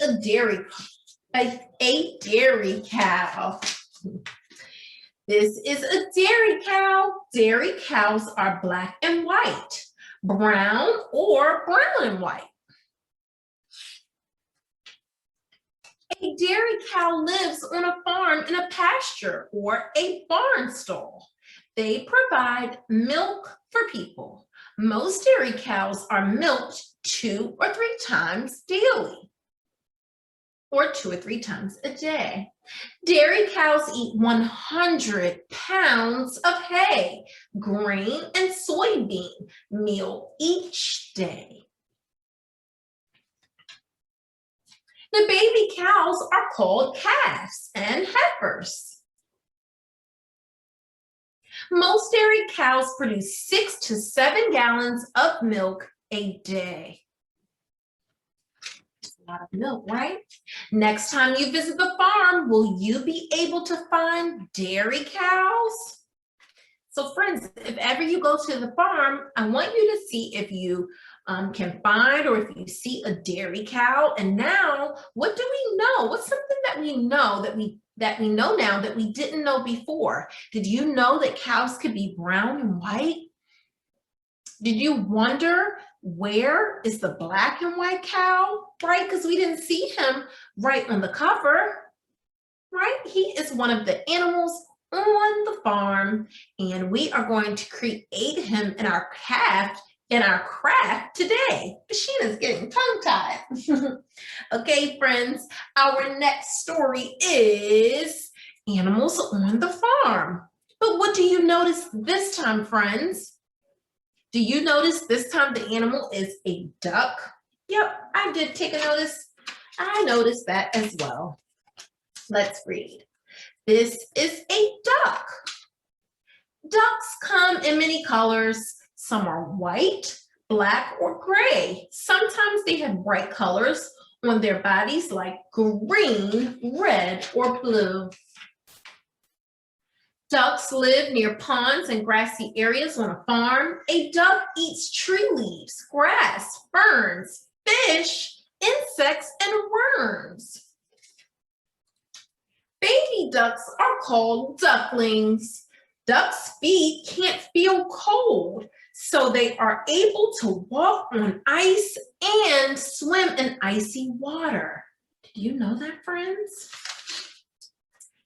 a dairy cow. This is a dairy cow. Dairy cows are black and white, brown or brown and white. A dairy cow lives on a farm in a pasture or a barn stall. They provide milk for people. Most dairy cows are milked 2 or 3 times daily, or 2 or 3 times a day. Dairy cows eat 100 pounds of hay, grain, and soybean meal each day. The baby cows are called calves and heifers. Most dairy cows produce 6 to 7 gallons of milk a day. That's a lot of milk, right? Next time you visit the farm, will you be able to find dairy cows? So friends, if ever you go to the farm, I want you to see if you can find or if you see a dairy cow. And now, what do we know? What's something that we know now that we didn't know before? Did you know that cows could be brown and white? Did you wonder where is the black and white cow, right? Because we didn't see him right on the cover, right? He is one of the animals on the farm, and we are going to create him in our craft today. Shannon's getting tongue-tied. Okay, friends, our next story is animals on the farm. But what do you notice this time, friends? Do you notice this time the animal is a duck? Yep, I did take a notice. I noticed that as well. Let's read. This is a duck. Ducks come in many colors. Some are white, black, or gray. Sometimes they have bright colors on their bodies like green, red, or blue. Ducks live near ponds and grassy areas on a farm. A duck eats tree leaves, grass, ferns, fish, insects, and worms. Baby ducks are called ducklings. Ducks' feet can't feel cold, so they are able to walk on ice and swim in icy water. Did you know that, friends?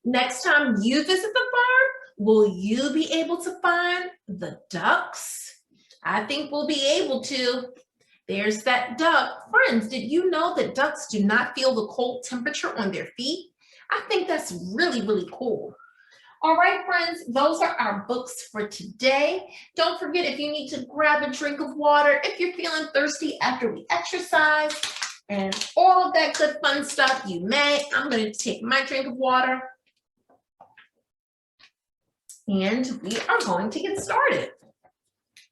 Next time you visit the farm, will you be able to find the ducks? I think we'll be able to. There's that duck. Friends, did you know that ducks do not feel the cold temperature on their feet? I think that's really, really cool. All right, friends, those are our books for today. Don't forget, if you need to grab a drink of water, if you're feeling thirsty after we exercise, and all of that good fun stuff, you may. I'm going to take my drink of water. And we are going to get started.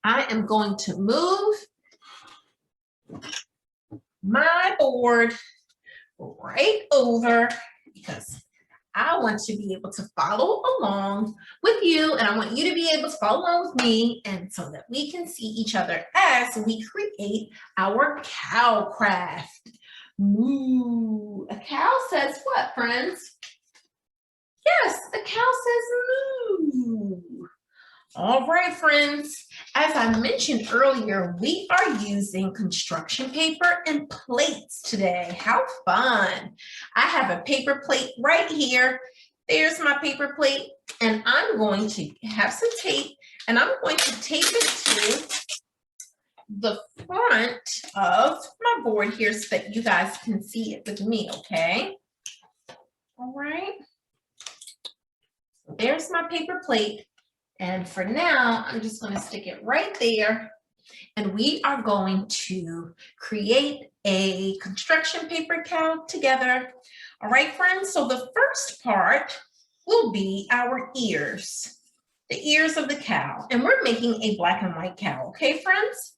I am going to move my board right over because I want to be able to follow along with you, and I want you to be able to follow along with me, and so that we can see each other as we create our cow craft. Moo. A cow says what, friends? Yes, a cow says moo. All right, friends, as I mentioned earlier, we are using construction paper and plates today. How fun. I have a paper plate right here. There's my paper plate, and I'm going to have some tape, and I'm going to tape it to the front of my board here so that you guys can see it with me, okay? All right. So there's my paper plate. And for now, I'm just going to stick it right there, and we are going to create a construction paper cow together. All right, friends, so the first part will be our ears, the ears of the cow, and we're making a black and white cow, okay, friends?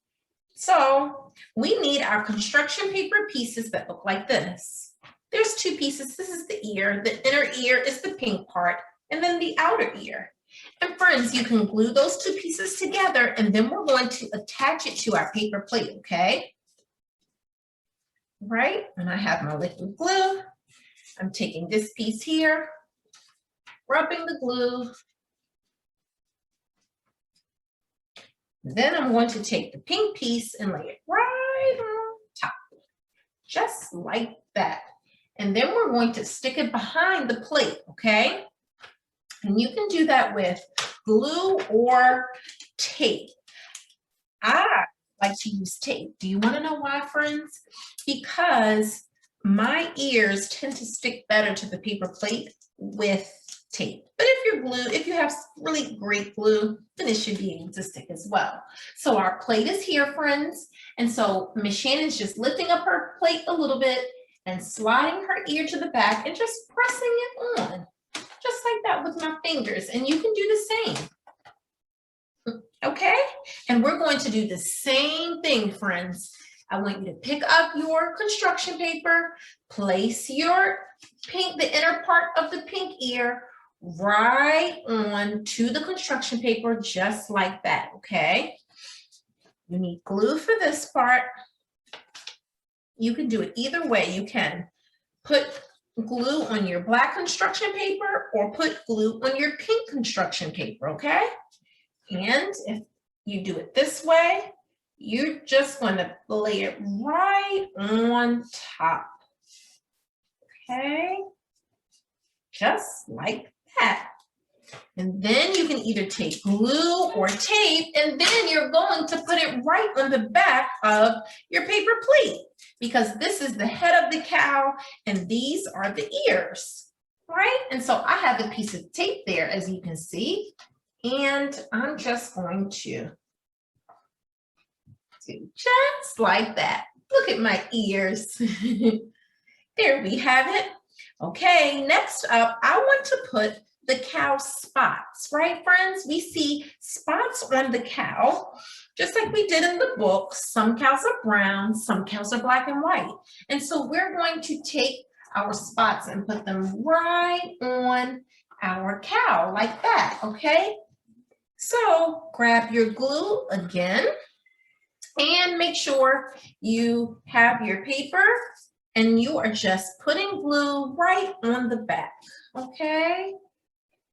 So we need our construction paper pieces that look like this. There's 2 pieces. This is the ear. The inner ear is the pink part, and then the outer ear. And friends, you can glue those 2 pieces together, and then we're going to attach it to our paper plate, okay? right? And I have my liquid glue. I'm taking this piece here, rubbing the glue. Then I'm going to take the pink piece and lay it right on top, just like that. And then we're going to stick it behind the plate, okay? And you can do that with glue or tape. I like to use tape. Do you want to know why, friends? Because my ears tend to stick better to the paper plate with tape. But if you have really great glue, then it should be able to stick as well. So our plate is here, friends. And so Miss Shannon's just lifting up her plate a little bit and sliding her ear to the back and just pressing it on, just like that with my fingers. And you can do the same. Okay? And we're going to do the same thing, friends. I want you to pick up your construction paper, place your the inner part of the pink ear right on to the construction paper, just like that, okay? You need glue for this part. You can do it either way. You can put glue on your black construction paper or put glue on your pink construction paper, okay? And if you do it this way, you're just going to lay it right on top, okay? Just like that. And then you can either take glue or tape, and then you're going to put it right on the back of your paper plate, because this is the head of the cow and these are the ears, right? And so I have a piece of tape there, as you can see, and I'm just going to do just like that. Look at my ears. There we have it. Okay, next up, I want to put the cow spots, right, friends? We see spots on the cow, just like we did in the book. Some cows are brown, some cows are black and white. And so we're going to take our spots and put them right on our cow, like that, okay? So grab your glue again and make sure you have your paper and you are just putting glue right on the back, okay?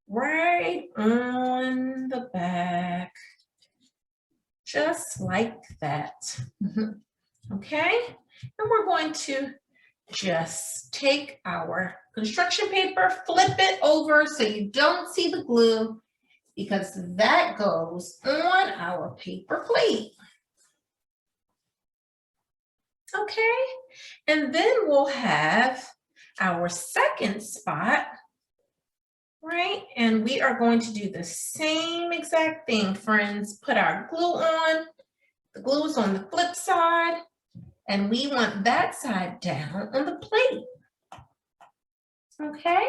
Right on the back, just like that, okay? And we're going to just take our construction paper, flip it over so you don't see the glue, because that goes on our paper plate. Okay, and then we'll have our second spot, right? And we are going to do the same exact thing, friends. Put our glue on. The glue is on the flip side, and we want that side down on the plate. Okay,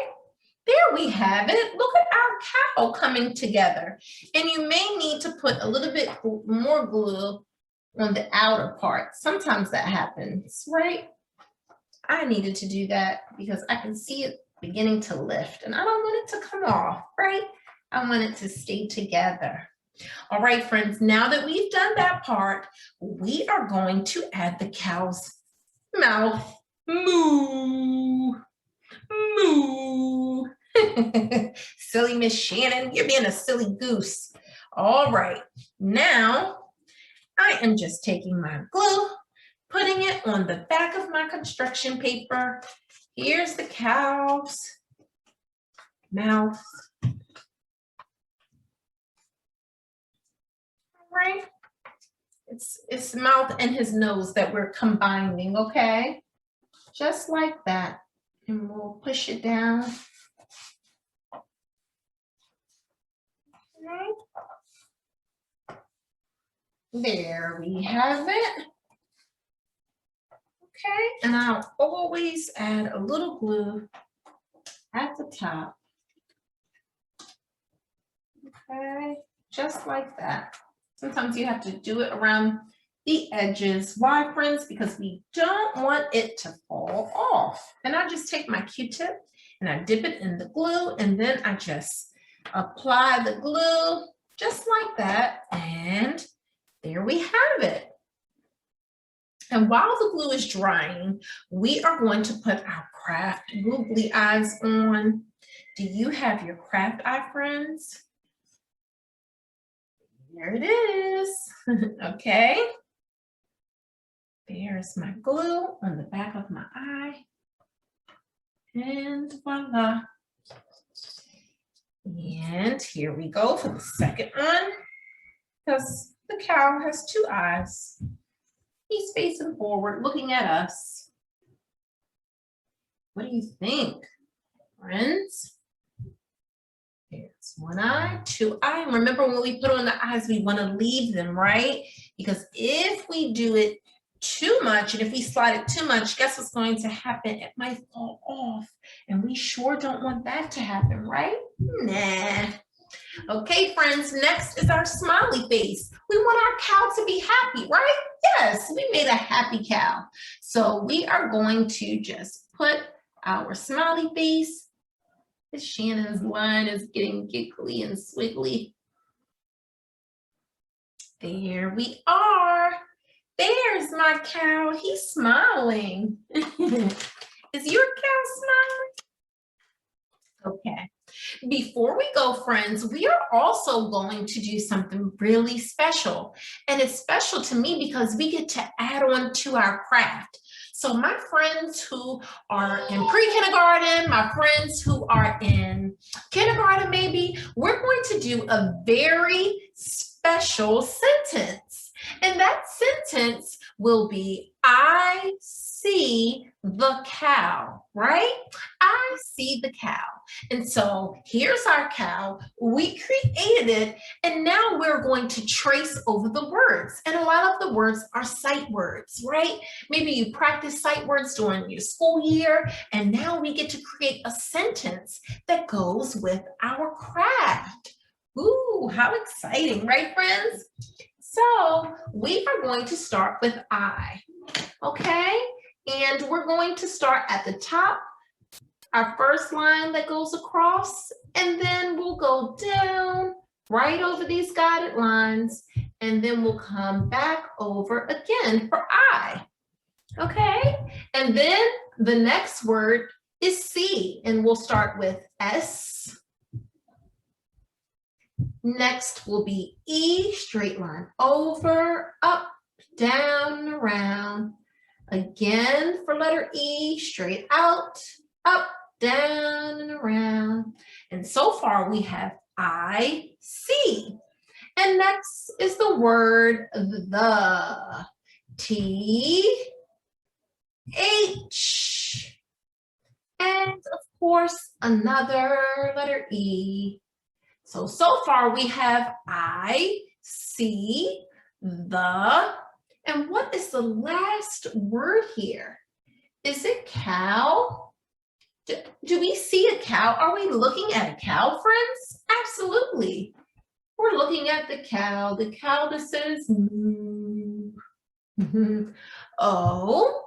there we have it. Look at our cow coming together. And you may need to put a little bit more glue on the outer part. Sometimes that happens, right? I needed to do that because I can see it beginning to lift and I don't want it to come off, right? I want it to stay together. All right, friends, now that we've done that part, we are going to add the cow's mouth. Moo, moo. Silly Miss Shannon, you're being a silly goose. All right, now I am just taking my glue, putting it on the back of my construction paper. Here's the cow's mouth. All right. It's mouth and his nose that we're combining, okay? Just like that. And we'll push it down. Okay. There we have it. Okay, and I'll always add a little glue at the top. Okay, just like that. Sometimes you have to do it around the edges. Why, friends? Because we don't want it to fall off. And I just take my Q-tip and I dip it in the glue, and then I just apply the glue just like that, and there we have it. And while the glue is drying, we are going to put our craft googly eyes on. Do you have your craft eye, friends? There it is. Okay. There's my glue on the back of my eye. And voila. And here we go for the second one, because the cow has two eyes. He's facing forward, looking at us. What do you think, friends? There's one eye, two eye. Remember, when we put on the eyes, we want to leave them, right? Because if we do it too much, and if we slide it too much, guess what's going to happen? It might fall off, and we sure don't want that to happen, right? Nah. Okay, friends, next is our smiley face. We want our cow to be happy, right? Yes, we made a happy cow. So we are going to just put our smiley face. Shannon's line is getting giggly and swiggly. There we are. There's my cow. He's smiling. Is your cow smiling? Okay. Before we go, friends, we are also going to do something really special. And it's special to me because we get to add on to our craft. So my friends who are in pre-kindergarten, my friends who are in kindergarten maybe, we're going to do a very special sentence. And that sentence will be, I see the cow, right? I see the cow. And so here's our cow. We created it, and now we're going to trace over the words. And a lot of the words are sight words, right? Maybe you practice sight words during your school year, and now we get to create a sentence that goes with our craft. Ooh, how exciting, right, friends? So we are going to start with I, okay? And we're going to start at the top, our first line that goes across, and then we'll go down right over these guided lines, and then we'll come back over again for I, okay? And then the next word is C, and we'll start with S. Next will be E, straight line over, up, down, and around. Again, for letter E, straight out, up, down, and around. And so far we have I, see. And next is the word the, T, H. And of course, another letter E. So far we have I, see, the, and what is the last word here? Is it cow? Do we see a cow? Are we looking at a cow, friends? Absolutely. We're looking at the cow that says moo. O,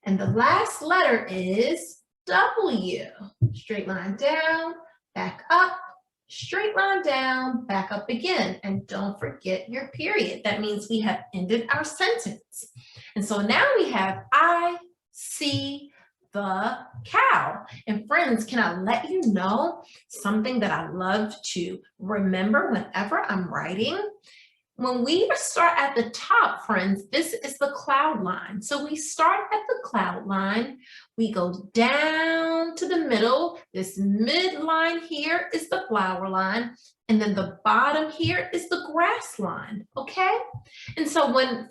and the last letter is W. Straight line down, back up, straight line down, back up again. And don't forget your period. That means we have ended our sentence. And so now we have I see the cow. And friends, can I let you know something that I love to remember whenever I'm writing? When we start at the top, friends, this is the cloud line. So we start at the cloud line, we go down to the middle. This midline here is the flower line, and then the bottom here is the grass line, okay? And so when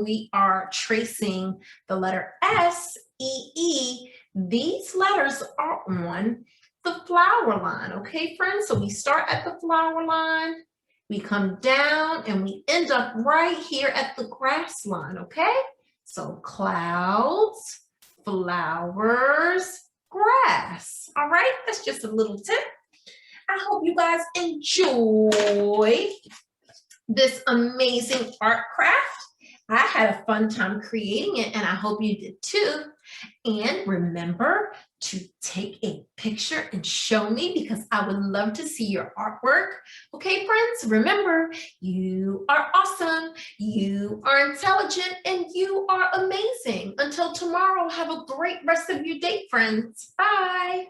we are tracing the letter S, E, E, these letters are on the flower line, okay, friends? So we start at the flower line, we come down, and we end up right here at the grass line, okay? So clouds, flowers, grass. All right, that's just a little tip. I hope you guys enjoy this amazing art craft. I had a fun time creating it, and I hope you did too. And remember to take a picture and show me because I would love to see your artwork. Okay, friends, remember, you are awesome, you are intelligent, and you are amazing. Until tomorrow, have a great rest of your day, friends. Bye.